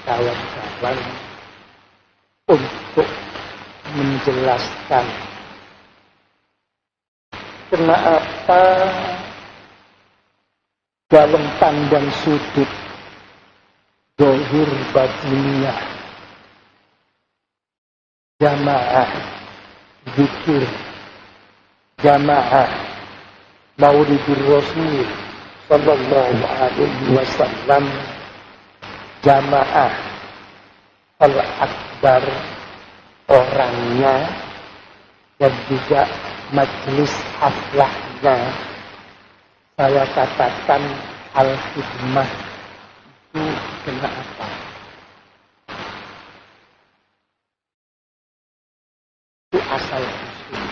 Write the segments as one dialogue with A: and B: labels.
A: kawan-kawan untuk menjelaskan kenapa dalam pandang sudut zahir batiniyah jamaah zikir, jamaah Maulidur Rasul sallallahu alaihi wasallam, jamaah al-akbar orangnya dan juga majelis haflahnya, saya katakan al-hikmah itu kenapa? Itu asal usul.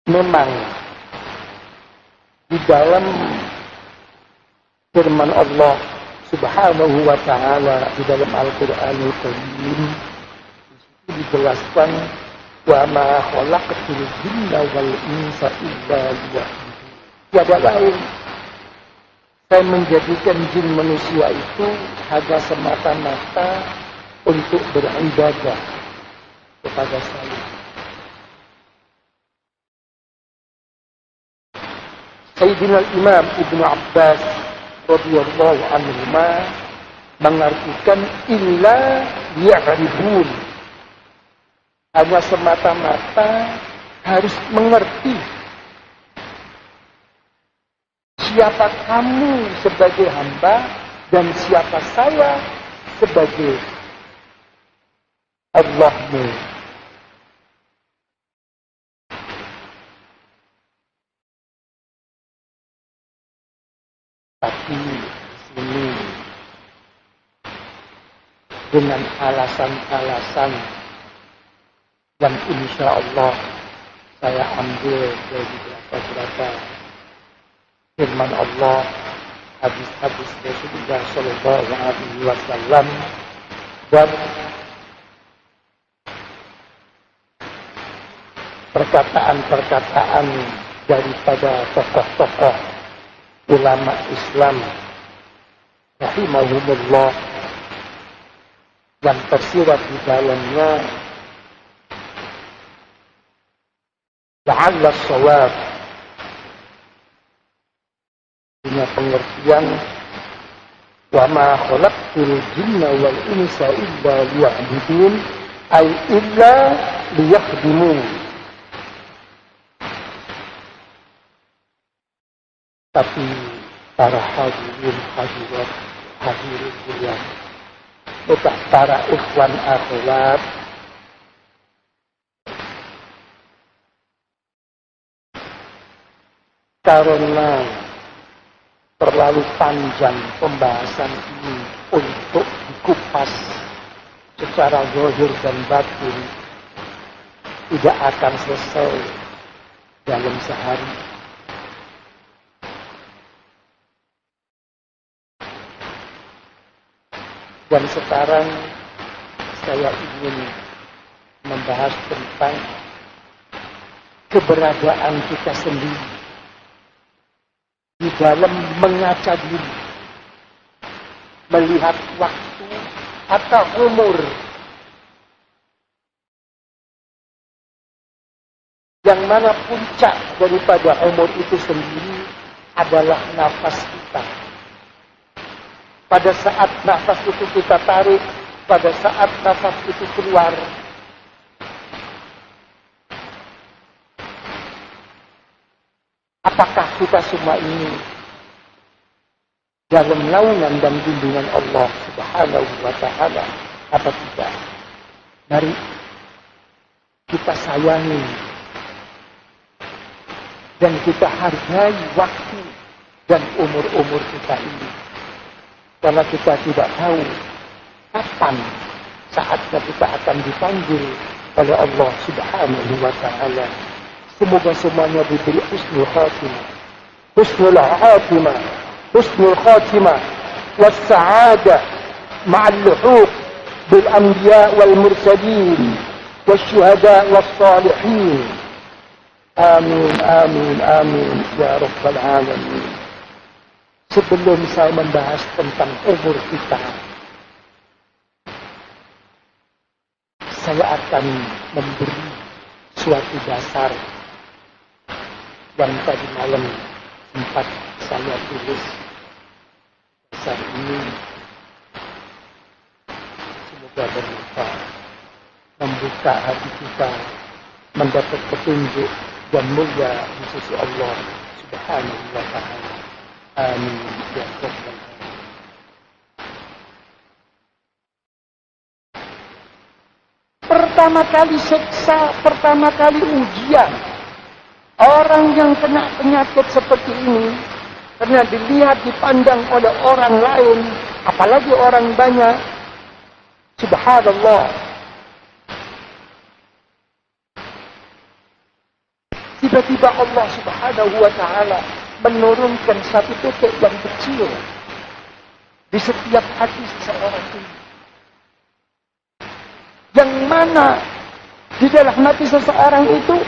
A: Memang di dalam firman Allah Subhanahu wa ta'ala di dalam Al-Qur'anul Karim dijelaskan wa ma khalaqtul jinna wal insa illa liya'budun. Tiada lain saya menjadikan jin manusia itu hanya semata-mata untuk beribadah kepada saya. Sayyidina Imam Ibnu Abbas radhiyallahu anhu mengartikan illa ya'rifun, hanya semata-mata harus mengerti siapa kamu sebagai hamba dan siapa saya sebagai Allahmu. Tapi di sini dengan alasan-alasan yang insya Allah saya ambil dari beberapa firman Allah, hadis-hadis Rasulullah Sallallahu Alaihi Wasallam dan perkataan-perkataan daripada tokoh-tokoh ulama Islam rahimahumullah yang tersirat di dalamnya la'alla shawab, punya pengertian wa ma khalaqtul jinna wal insa illa liya'budun ay illa liyakhdimun. Tapi para hadirin hadirat hadirin yang para ikhwan akhwat, karena terlalu panjang pembahasan ini untuk dikupas secara zahir dan batin, tidak akan selesai dalam sehari. Dan sekarang saya ingin membahas tentang keberadaan kita sendiri di dalam mengaca diri, melihat waktu atau umur yang mana puncak daripada umur itu sendiri adalah nafas kita. Pada saat nafas itu kita tarik, pada saat nafas itu keluar, apakah kita semua ini dalam naungan dan bimbingan Allah Subhanahu wa ta'ala atau tidak? Mari kita sayangi dan kita hargai waktu dan umur-umur kita ini. Karena kita tidak tahu kapan saatnya kita akan dipanggil oleh Allah Subhanahu wa ta'ala. Semoga semuanya diberi husnul khatimah, husnul khatimah, husnul khatimah was-sa'adah ma'al luhuq bil anbiya wal mursalin wasyuhada was-salihin. Amin amin amin ya rabbal alamin. sebelum saya membahas tentang umur kita, saya akan memberi suatu dasar yang tadi malam sempat saya tulis. Dasar ini semoga bermanfaat, membuka hati kita mendapat petunjuk dan mulia di sisi Allah Subhanahu wa Ta'ala. Amin ya rabbal alamin. Pertama kali siksa, pertama kali ujian orang yang kena penyakit seperti ini, karena dilihat, dipandang oleh orang lain, apalagi orang banyak. Subhanallah, tiba-tiba Allah Subhanahu wa Ta'ala menurunkan satu titik yang kecil di setiap hati seseorang ini, yang mana di dalam hati seseorang itu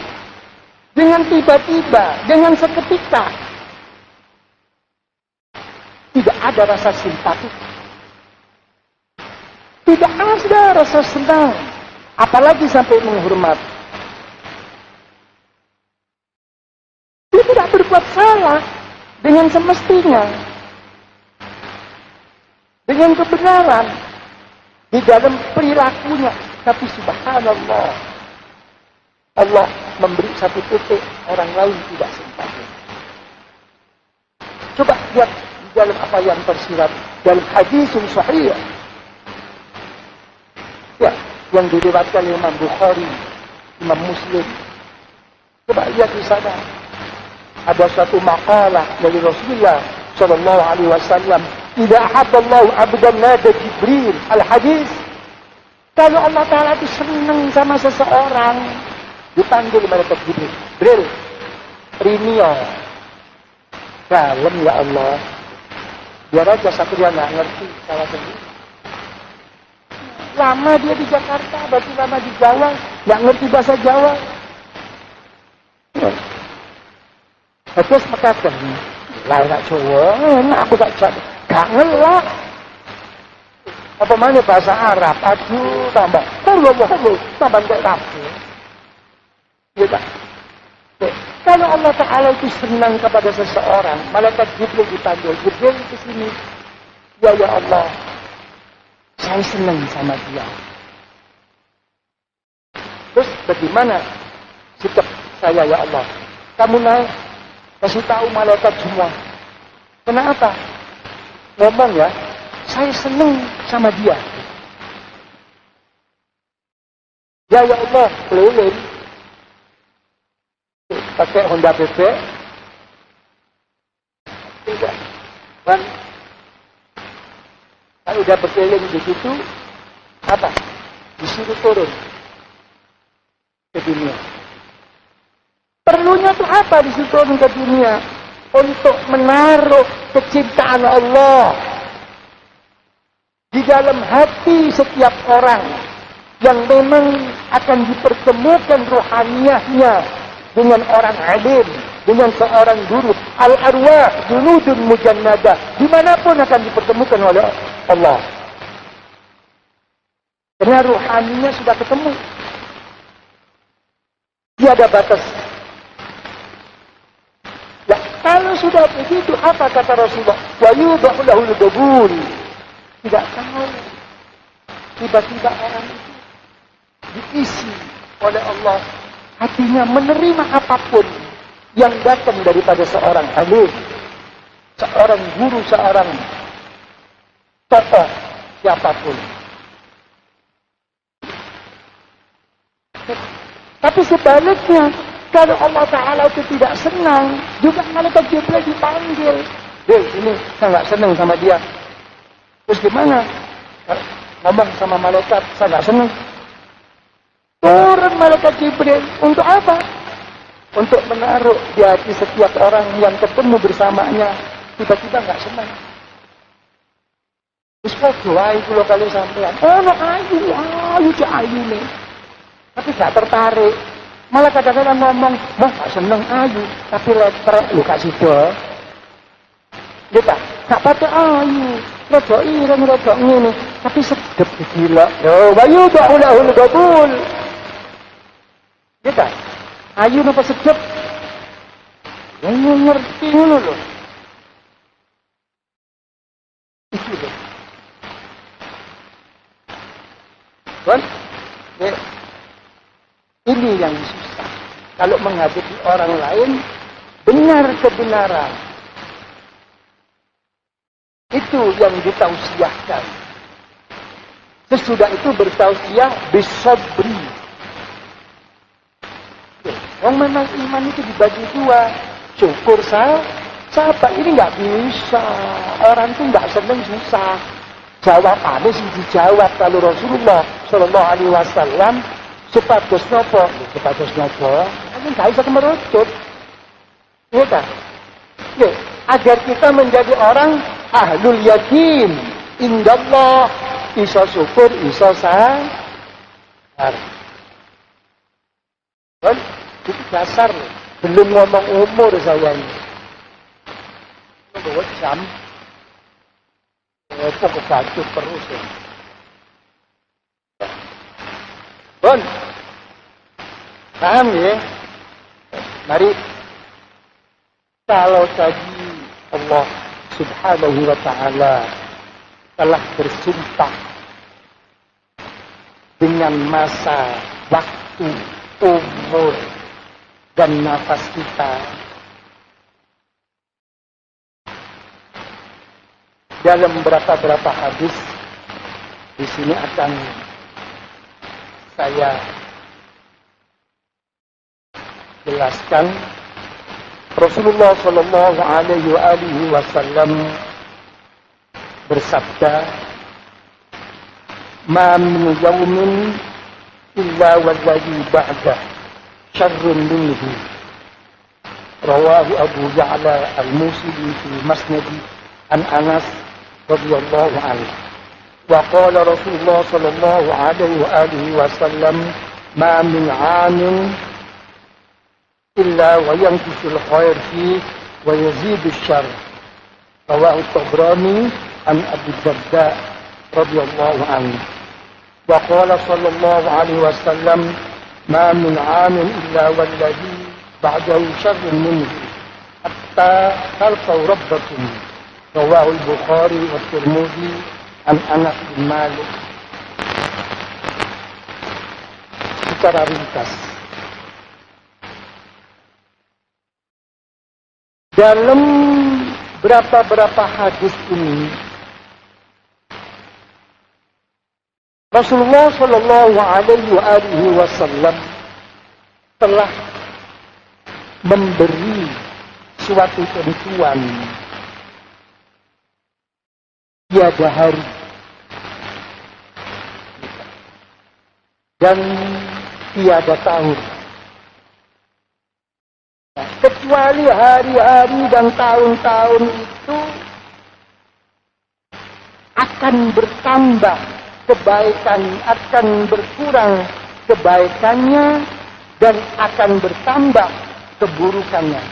A: dengan tiba-tiba, dengan seketika, tidak ada rasa simpati, tidak ada rasa senang, apalagi sampai menghormat. Dia tidak berbuat salah dengan semestinya, dengan kebenaran di dalam perilakunya. Tapi subhanallah, Allah memberi satu titik, orang lain tidak simpati. Coba lihat di dalam apa yang tersirat dalam hadis sahih, ya, yang diriwayatkan Imam Bukhari, Imam Muslim. Coba lihat di sana. Ada satu makalah dari Rasulullah sallallahu alaihi wasallam, "Idza ahabballahu 'abdan nada Jibril." Al-hadis. Kalau Allah Ta'ala itu senang sama seseorang, dipanggil malaikat Jibril. Jibril, Rinio. Kalem ya Allah. Biar aja Satria nggak ngerti salah sendiri. Lama dia di Jakarta, berarti lama di Jawa, nggak ngerti bahasa Jawa. Terus mengatakan, lah nak Jawa, enak aku tak cak, gak ngelak. Apa mana bahasa Arab? Aduh, tambah, tambah tak rapi. Ya tak? Kalau Allah Ta'ala itu senang kepada seseorang, malaikat Jibril dipanggil, Jibril ke sini. Ya Allah, saya senang sama dia. Terus bagaimana sikap saya ya Allah? Kamu naik, kasih tahu malaikat semua. Kenapa? Ngomong ya, saya senang sama dia. Ya Allah, keliling. Pakai Honda PP. Tidak. Kan? Kalau udah berkeliling di situ, apa? Disuruh turun ke dunia. Perlunya itu apa disuruh turun ke dunia? Untuk menaruh kecintaan Allah di dalam hati setiap orang yang memang akan dipertemukan rohaniahnya dengan orang alim, dengan seorang guru. Al-arwah junudun mujannadah, dimanapun akan dipertemukan oleh Allah, karena rohaninya sudah ketemu, tiada batas. Ya, kalau sudah begitu, apa kata Rasulullah? Wa yudha'u lahul qabul. Tidak tahu, tiba-tiba orang itu diisi oleh Allah, hatinya menerima apapun yang datang daripada seorang alim, seorang guru, seorang tokoh, siapapun. Tapi sebaliknya, kalau Allah Ta'ala itu tidak senang, juga malaikat Jibril dipanggil. Ini saya nggak senang sama dia. Terus gimana? Ngomong sama malaikat, saya nggak senang. Turun malaikat Jibril. Untuk apa? Untuk menaruh di hati setiap orang yang ketemu bersamanya, tiba-tiba nggak senang. Terus kok doa itu lo kali sampean. Oh, no, ayu nih. Tapi nggak tertarik. Malah kadang-kadang ngomong, nggak seneng ayu, tapi letrek lu kasih doa. Gitu. Gak patek ayu, rada ireng, rada ngene, tapi sedep gila. Yo, bayu ba'ulahul qabul. Gitu. Ayu napa sedep? Yang ngerti ngono lho. Itu loh. Kan? Ini yang susah. Kalau menghadapi orang lain, benar kebenaran. Itu yang ditausiahkan. Sesudah itu bertausiah bisabri. Yang memang iman itu dibagi dua. Syukur sahabat ini nggak bisa. Orang itu nggak seneng susah. Jawabannya sih dijawab kalau Rasulullah Shallallahu Alaihi Wasallam supados nopo, supados nopo. Ini nggak bisa merucut. Iya kan? Ya, agar kita menjadi orang ahlul yakin, indallah, iso syukur, iso sabar. Kan? Itu dasar, belum ngomong umur saya ini. Bawa jam, apa kebacut terus ya. Bon, paham ya? Mari, kalau tadi Allah Subhanahu wa ta'ala telah bersumpah dengan masa, waktu, umur, dan nafas kita. Dalam berapa hadis di sini akan saya jelaskan. Rasulullah Shallallahu Alaihi Wasallam bersabda, "Ma min yawmin illa walladhi ba'dah syarrun minhu." Rawahu Abu Ya'la al-Musili fi Masnadi an Anas radhiyallahu anhu. Wa qala Rasulullah Shallallahu Alaihi Wasallam, "Ma min 'amin illa wa yanqisul khair fi wa yazidus syarr." Rawahu Tabrani an Abi Darda radhiyallahu anhu. Wa qala sallallahu alaihi wasallam, "Ma min 'amin illa walladhi ba'dahu syarrun minhu hatta talqaw rabbakum." Rawahu Al-Bukhari wa Tirmidzi an Anas bin Malik. Secara ringkas, dalam berapa hadis ini Rasulullah Shallallahu Alaihi Wasallam telah memberi suatu tentuan tiada hari dan tiada tahun, kecuali hari-hari dan tahun-tahun itu akan bertambah kebaikan, akan berkurang kebaikannya, dan akan bertambah keburukannya.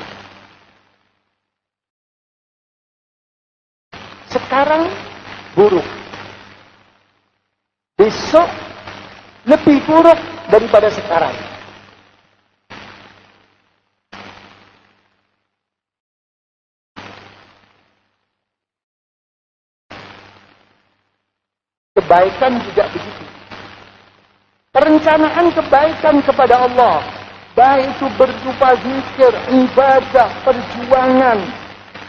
A: Sekarang buruk, besok lebih buruk daripada sekarang. Kebaikan juga begitu. Perencanaan kebaikan kepada Allah, baik itu berupa zikir, ibadah, perjuangan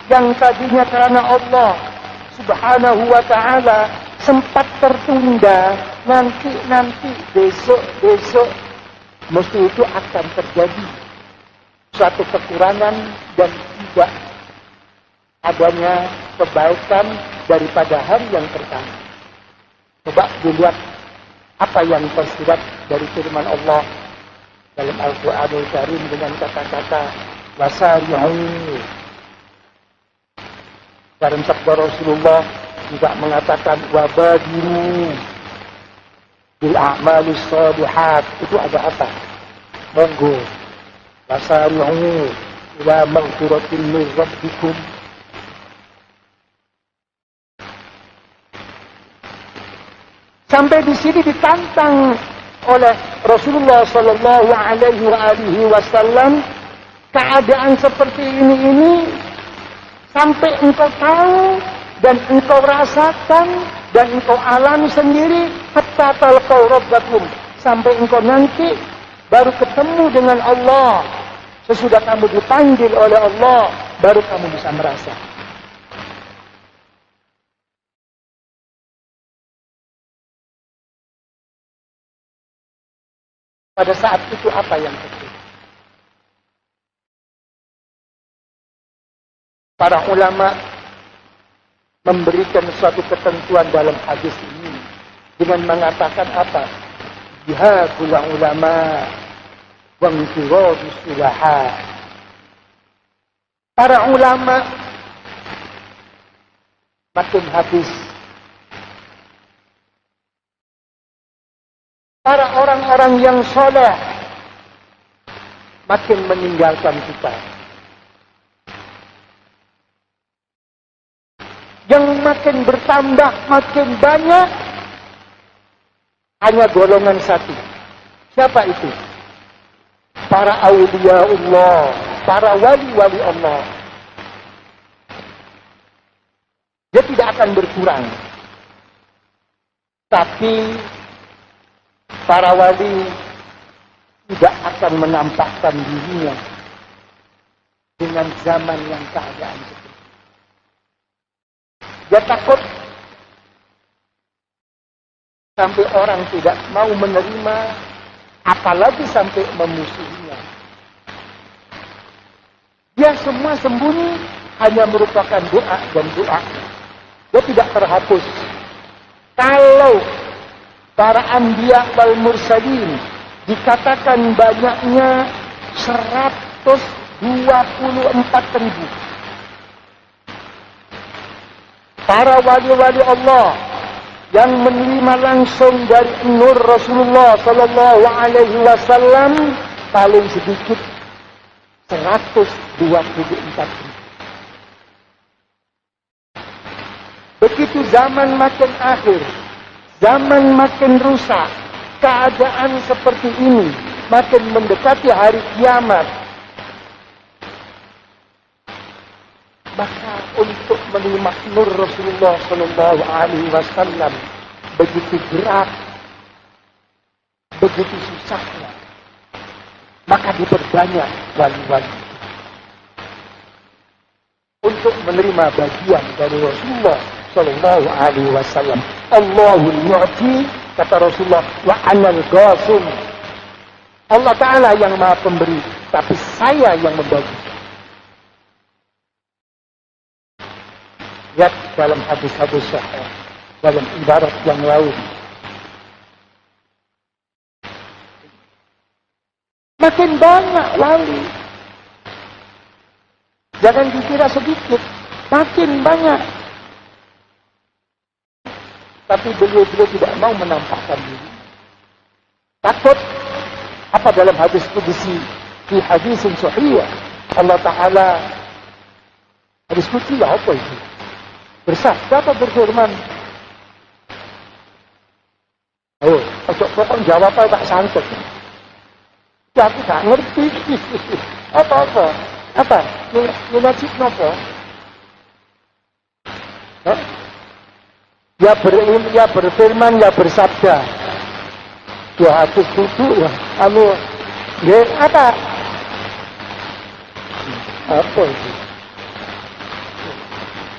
A: yang tadinya karena Allah Subhanahu wa ta'ala sempat tertunda, nanti besok mesti itu akan terjadi suatu kekurangan dan tidak adanya kebaikan daripada hari yang pertama. Coba dilihat apa yang tersirat dari firman Allah dalam Al-Quranul Karim dengan kata-kata wasari'u. Dalam sabda Rasulullah juga mengatakan wabadiru bil a'malis shalihat. Itu ada apa? Monggo wasari'u ila maghfiratin min rabbikum Sampai di sini ditantang oleh Rasulullah Sallallahu Alaihi Wasallam, keadaan seperti ini sampai engkau tahu dan engkau rasakan dan engkau alami sendiri, hatta talqau rabbakum, sampai engkau nanti baru ketemu dengan Allah. Sesudah kamu dipanggil oleh Allah, baru kamu bisa merasa. Pada saat itu apa yang terjadi? Para ulama memberikan suatu ketentuan dalam hadis ini dengan mengatakan apa? Jihadul ulama wa infiradus sulaha. Para ulama makin habis. Para orang-orang yang soleh makin meninggalkan kita. Yang makin bertambah, makin banyak, hanya golongan satu. Siapa itu? Para awliya Allah, para wali-wali Allah. Dia tidak akan berkurang. Tapi para wali tidak akan menampakkan dirinya dengan zaman yang keadaan seperti itu. Dia takut sampai orang tidak mau menerima, apalagi sampai memusuhinya. Dia semua sembunyi, hanya merupakan doa dan doa. Dia tidak terhapus. Kalau para anbiya wal mursalin dikatakan banyaknya 124.000. Para wali-wali Allah yang menerima langsung dari nur Rasulullah Sallallahu Alaihi Wasallam paling sedikit 124.000. Begitu zaman makin akhir, zaman makin rusak, keadaan seperti ini makin mendekati hari kiamat, maka untuk menerima nur Rasulullah Sallallahu Alaihi Wasallam begitu berat, begitu susahnya, maka diperbanyak wali-wali untuk menerima bagian dari Rasulullah Sallallahu Alaihi Wasallam. Allahul Mu'ti, kata Rasulullah, wa anal qasim. Allah Ta'ala yang maha pemberi, tapi saya yang membagi. Lihat dalam hadis-hadis sahih, dalam ibarat yang lain. Makin banyak wali. Jangan dikira sedikit, makin banyak. Tapi beliau tidak mau menampakkan diri. Takut apa dalam hadis qudsi, di hadis sahih, Allah Ta'ala, hadis qudsi apa itu? Bersabda atau berfirman? Oh, pokok jawab apa tak santet. Ya, aku tak ngerti. Apa? Yunajib apa? Ya berfirman, ya bersabda. Ya hadis duduk ya. Apa? Apa itu?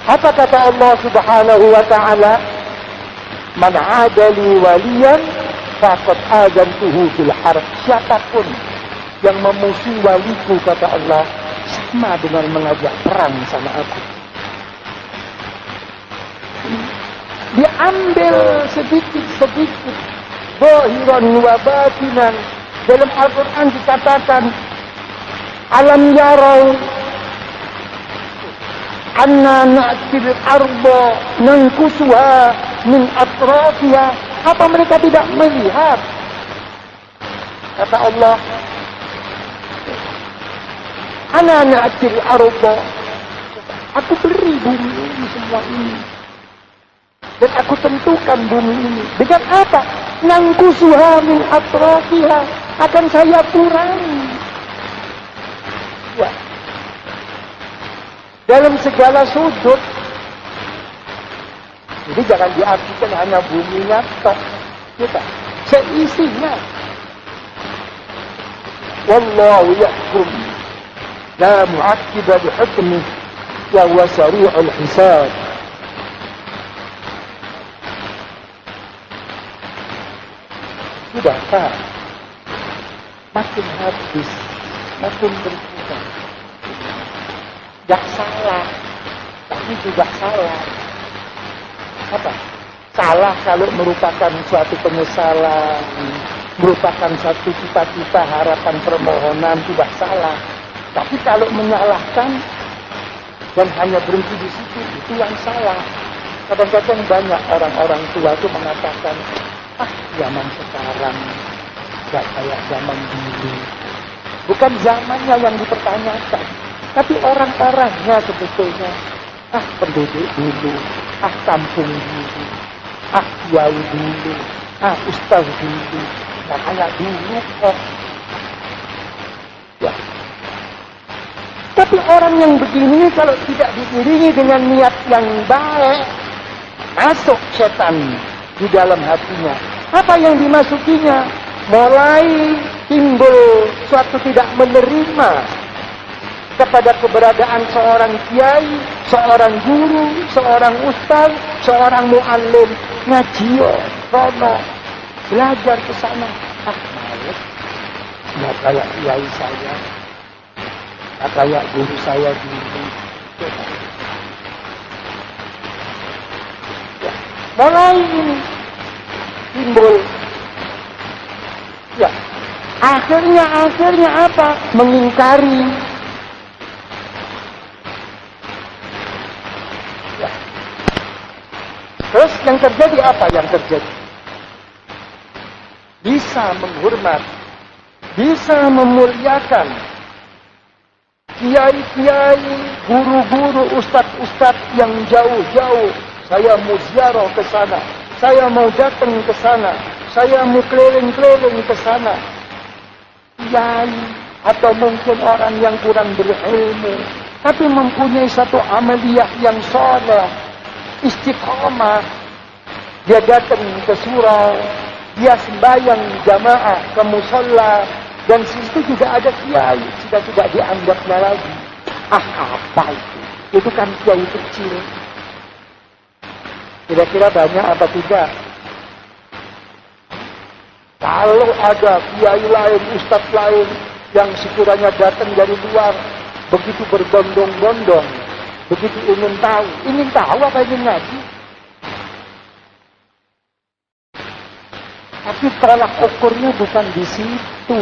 A: Apa kata Allah Subhanahu wa Ta'ala? Man 'adali waliyan faqad adantuhu bil harb. Siapapun yang memusuhi waliku, kata Allah, sama dengan mengajak perang sama aku. Diambil sedikit-sedikit, zahiran wa batinan. Dalam Al-Quran dikatakan, alam yarau anna na'til arba nankusuha min atrafiha. Apa mereka tidak melihat? Kata Allah, anna na'til arba, aku beri bumi ini semua ini. Dan aku tentukan bumi ini. Dengan apa? Nangkusuha min atrafiha. Akan saya kurangi. Ya. Dalam segala sudut. Jadi jangan diartikan hanya buminya tok. Kita. Seisinya. Wallahu yahkum. La mu'aqqiba li hukmih. Wa huwa sari'ul hisab. Sudah tak, makin habis, makin berkurang. Gak salah, tapi juga salah. Apa? Salah kalau merupakan suatu penyesalan, merupakan satu cita-cita, harapan, permohonan, tidak salah. Tapi kalau menyalahkan dan hanya berhenti di situ, itu yang salah. Kadang-kadang banyak orang-orang tua itu mengatakan, zaman sekarang gak kayak zaman dulu. Bukan zamannya yang dipertanyakan, tapi orang-orangnya sebetulnya. Penduduk dulu, kampung dulu, kiai dulu, ustaz dulu. Gak kayak dulu kok. Ya. Tapi orang yang begini kalau tidak diiringi dengan niat yang baik, masuk setan di dalam hatinya. Apa yang dimasukinya? Mulai timbul suatu tidak menerima kepada keberadaan seorang kiai, seorang guru, seorang ustaz, seorang muallim. Ngaji rono, belajar ke sana. Males. Nggak kayak kiai saya, nggak kayak guru saya dulu. Mulai ini timbul. Ya, akhirnya apa? Mengingkari. Ya. Terus yang terjadi apa? Yang terjadi bisa menghormat, bisa memuliakan kiai-kiai, guru-guru, ustadz-ustadz yang jauh-jauh. Saya mau ziarah ke sana, saya mau datang ke sana, saya mau keliling-keliling ke sana. Kiai atau mungkin orang yang kurang berilmu, tapi mempunyai satu amaliyah yang soleh, istiqomah. Dia datang ke surau, dia sembahyang jamaah ke musola, dan situ juga ada kiai, sudah tidak dianggapnya lagi. Apa itu? Itu kan kiai kecil. Kira-kira banyak apa tidak? Kalau ada kiai lain, ustadz lain yang sekiranya datang dari luar, begitu berbondong-bondong, begitu ingin tahu apa ingin ngaji. Tapi tolak ukurnya bukan di situ.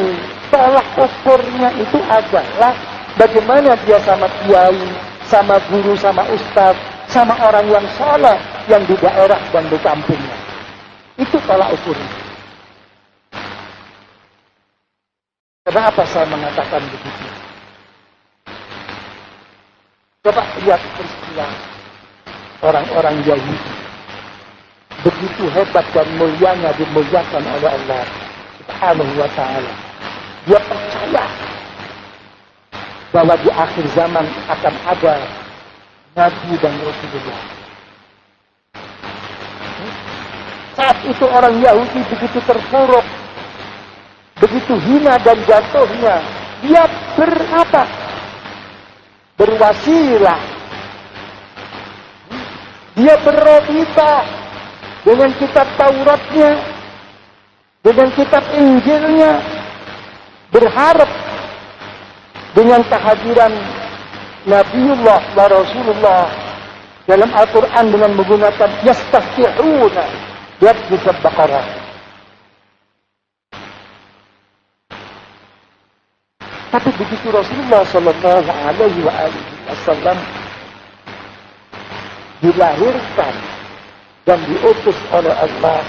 A: Tolak ukurnya itu adalah bagaimana dia sama kiai, sama guru, sama ustadz, sama orang yang soleh yang di daerah dan di kampungnya. Itu tolak ukurnya. Kenapa saya mengatakan begitu? Coba lihat peristiwa orang-orang Yahudi. Begitu hebat dan mulianya dimuliakan oleh Allah Subhanahu wa ta'ala. Dia percaya bahwa di akhir zaman akan ada Nabi dan Rasulullah. Saat itu orang Yahudi begitu terpuruk, begitu hina dan jatuhnya. Dia berwasilah. Dia berrobita dengan kitab Tauratnya, dengan kitab Injilnya, berharap dengan kehadiran Nabiullah wa Rasulullah dalam Al-Quran dengan menggunakan yastafti'una lihat di surat Baqarah. Tapi begitu Rasulullah sallallahu alaihi wasallam dilahirkan dan diutus oleh Allah,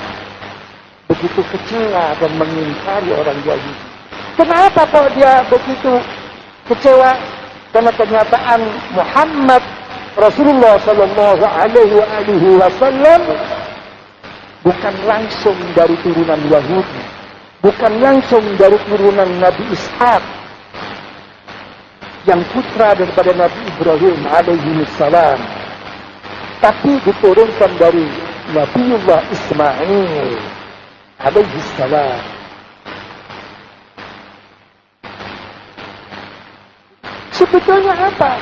A: begitu kecewa dan mengingkari orang Yahudi. Kenapa kok dia begitu kecewa? Karena kenyataan Muhammad Rasulullah sallallahu alaihi wasallam bukan langsung dari turunan Yahudi, bukan langsung dari turunan Nabi Ishak yang putra daripada Nabi Ibrahim alaihi salam, tapi diturunkan dari Nabiullah Ismail alaihi salam. Sebetulnya apa?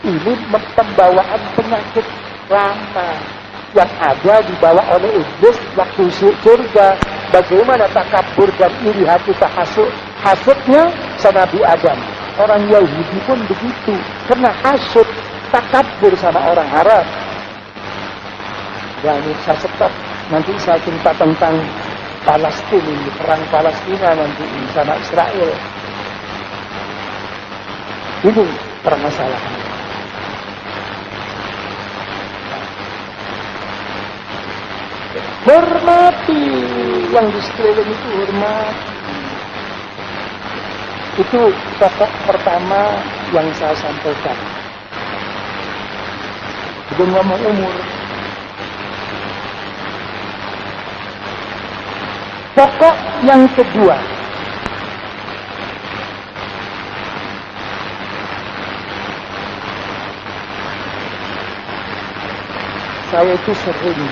A: Ini pembawaan penyakit lama yang ada dibawa oleh iblis waktu surga. Bagaimana takabur dan iri hati hasudnya sama Nabi Adam. Orang Yahudi pun begitu, kena hasud, takabur sama orang Arab. Dan ini saya stop, nanti saya cerita tentang Palestina ini, perang Palestina nanti sama Israel. Ini permasalahan. Hormati yang di sekeliling itu, hormati. Itu pokok pertama yang saya sampaikan. Belum ngomong umur. Pokok yang kedua, saya itu sering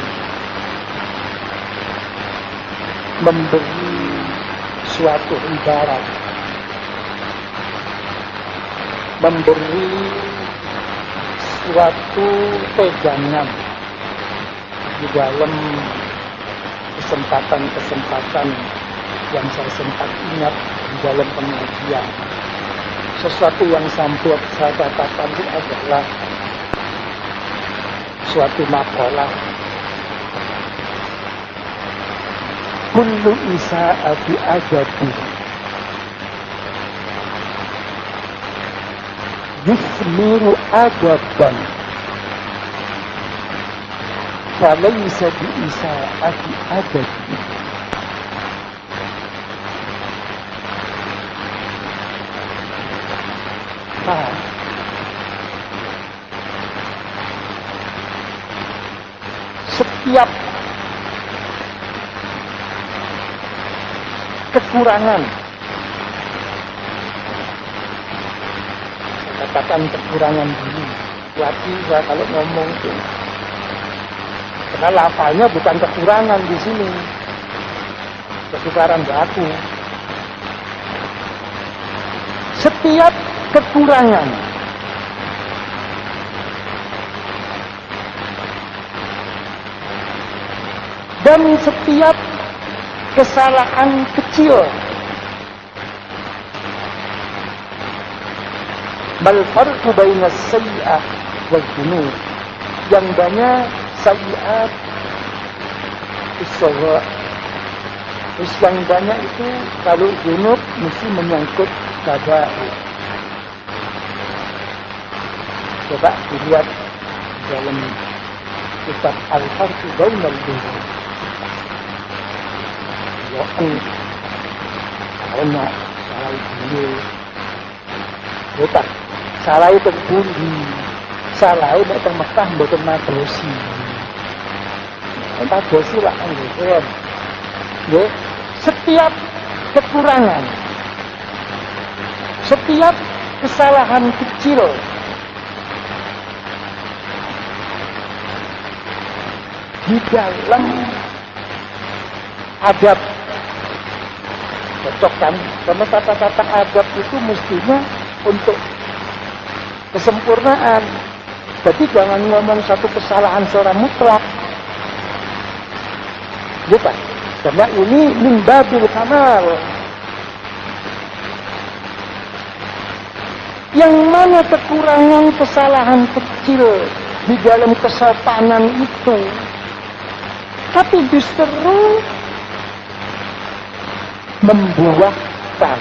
A: memberi suatu ibarat, memberi suatu pegangan di dalam kesempatan-kesempatan yang saya sempat ingat di dalam pengajian. Sesuatu yang sampai saya katakan itu adalah suatu makalah. Kullu isa'ati ajabi yusmiru ajaban falaysa bi isa'ati ajabi. Paham? Setiap kekurangan, saya katakan kekurangan dulu, hati saya kalau ngomong itu, karena lafalnya bukan kekurangan di sini, kesukaran baku. Setiap kekurangan dan setiap kesalahan kecil, mal farqu baina as-sayyi'ah wal dzunub, yang banyak sayyi'at usaha, terus yang banyak itu kalau dzunub mesti menyangkut kabair. Coba dilihat dalam kitab Al-Farqu bainal dzunub. Karena salah itu bukan salah itu pundi, salah itu teng Mekah mboten madosi. Madosi lah kan. Setiap kekurangan, setiap kesalahan kecil di dalam adab, cocok kan? Karena kata-kata adab itu mestinya untuk kesempurnaan. Jadi jangan ngomong satu kesalahan secara mutlak. Bukan. Karena ini min babil kamal. Yang mana kekurangan kesalahan kecil di dalam kesopanan itu, tapi justru membuahkan,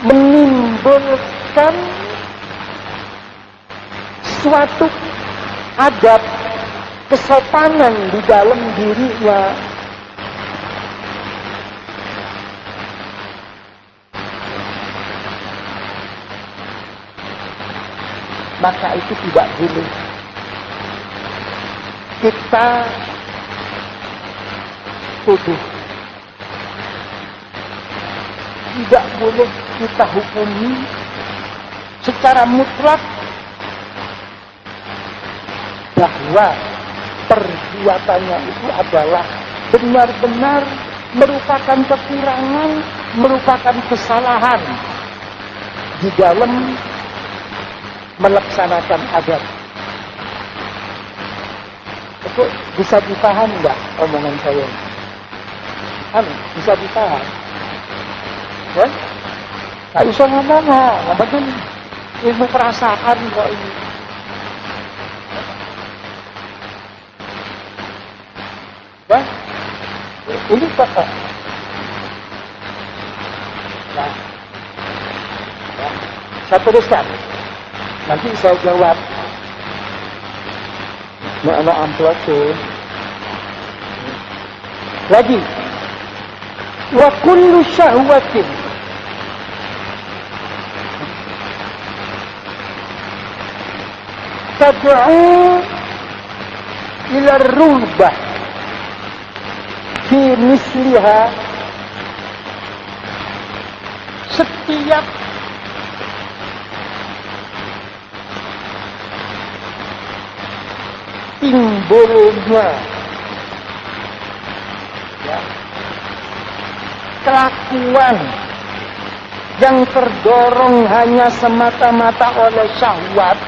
A: menimbulkan suatu adab kesopanan di dalam dirinya. Maka itu tidak boleh kita tuduh. Tidak boleh kita hukumi secara mutlak bahwa perbuatannya itu adalah benar-benar merupakan kekurangan, merupakan kesalahan di dalam melaksanakan adat. Itu bisa dipaham nggak omongan saya? Bisa dipaham? Ya? Nggak usah ngomong ilmu perasaan kok ini. Ya? Ini pokok. Nah, ya. Saya tuliskan. Nanti saya jawab. Ini anak amplop tuh. Lagi. Wa kullu syahwatin tad'u ila ar-ruhbah fi misliha. Setiap timbulnya ya, kelakuan yang terdorong hanya semata-mata oleh syahwat,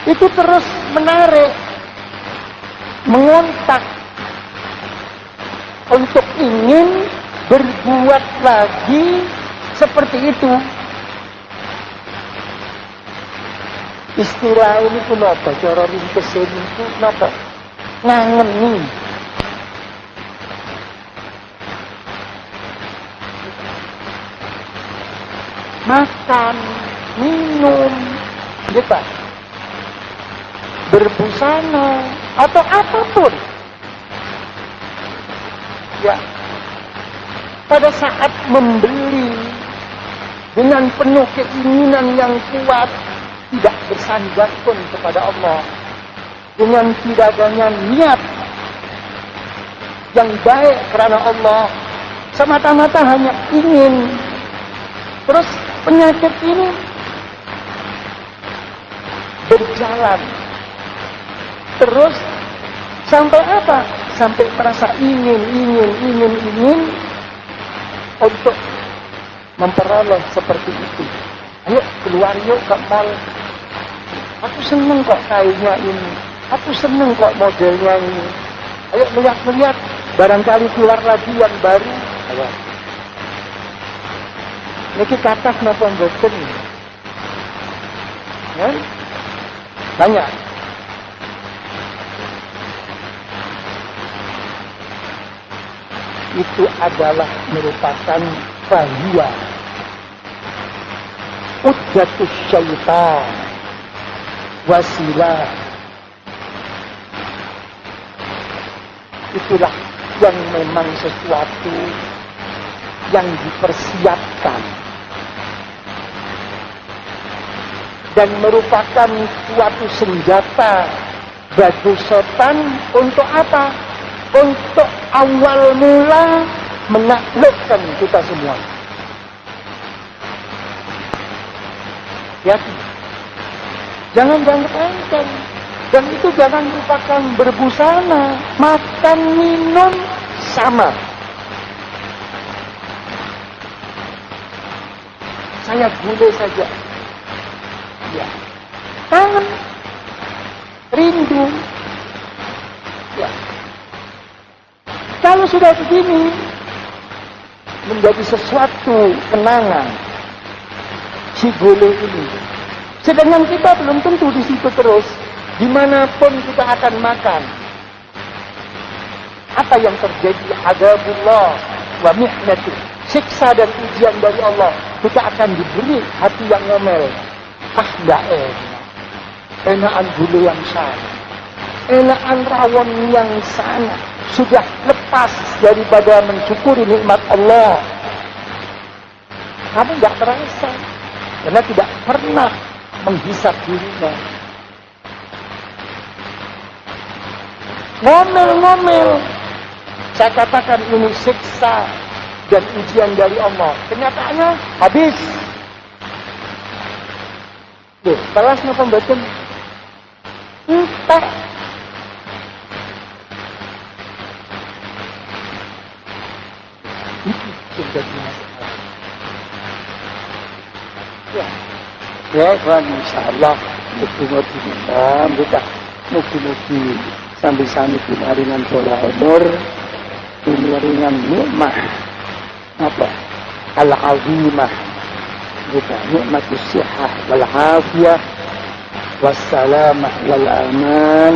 A: itu terus menarik, mengontak untuk ingin berbuat lagi seperti itu. Istilah ini pun apa? Cara ringkesin itu apa? Ngangeni. Makan, minum, gitu. Berbusana atau apapun. Ya. Pada saat membeli dengan penuh keinginan yang kuat, tidak bersandar pun kepada Allah, dengan tidak adanya niat yang baik karena Allah, semata-mata hanya ingin. Terus penyakit ini berjalan terus sampai apa? Sampai merasa ingin untuk memperoleh seperti itu. Ayo keluar yuk ke mall. Aku seneng kok kainnya ini. Aku seneng kok modelnya ini. Ayo lihat-lihat. Barangkali keluar lagi yang baru. Ayo. Niki kata kenapa mboten? Ya? Banyak. Itu adalah merupakan bahaya. Ujjatus syaitan. Wasilah. Itulah yang memang sesuatu yang dipersiapkan dan merupakan suatu senjata bagi setan untuk apa? Untuk awal mula menaklukkan kita semua. Ya, jangan enteng. Dan itu jangan merupakan berbusana, makan minum sama. Saya gule saja. Ya. Kangen. Rindu. Ya. Kalau sudah begini, menjadi sesuatu kenangan si gule ini. Sedangkan kita belum tentu di situ terus. Dimanapun kita akan makan. Apa yang terjadi? Adzabullah wa mihnatu. Siksa dan ujian dari Allah. Kita akan diberi hati yang ngomel. Enggak enak. Enakan gule yang sana. Enakan rawon yang sana. Sudah lepas daripada mensyukuri nikmat Allah. Kamu enggak terasa. Karena tidak pernah menghisap dirinya. ngomel-ngomel. Saya katakan ini siksa dan ujian dari Allah. Kenyataannya habis. Loh, balasnya pembaca entek. Ya, kan insyaallah mugi-mugi kita mugi-mugi sambil-sambil pinaringan pola umur, pinaringan nikmah apa? Al-azimah. Kita nikmatus sihah wal afiyah wassalamah wal aman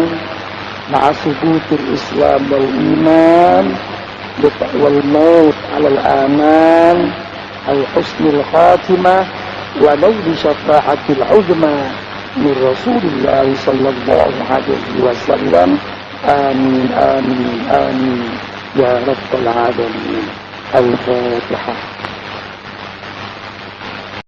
A: ma'a subutul islam wal iman wal maut alal aman al husnul khatimah wa naili syafa'atil uzma min rasulillah sallallahu alaihi wasallam. Amin amin amin ya rabbal alamin. Al-Fatihah.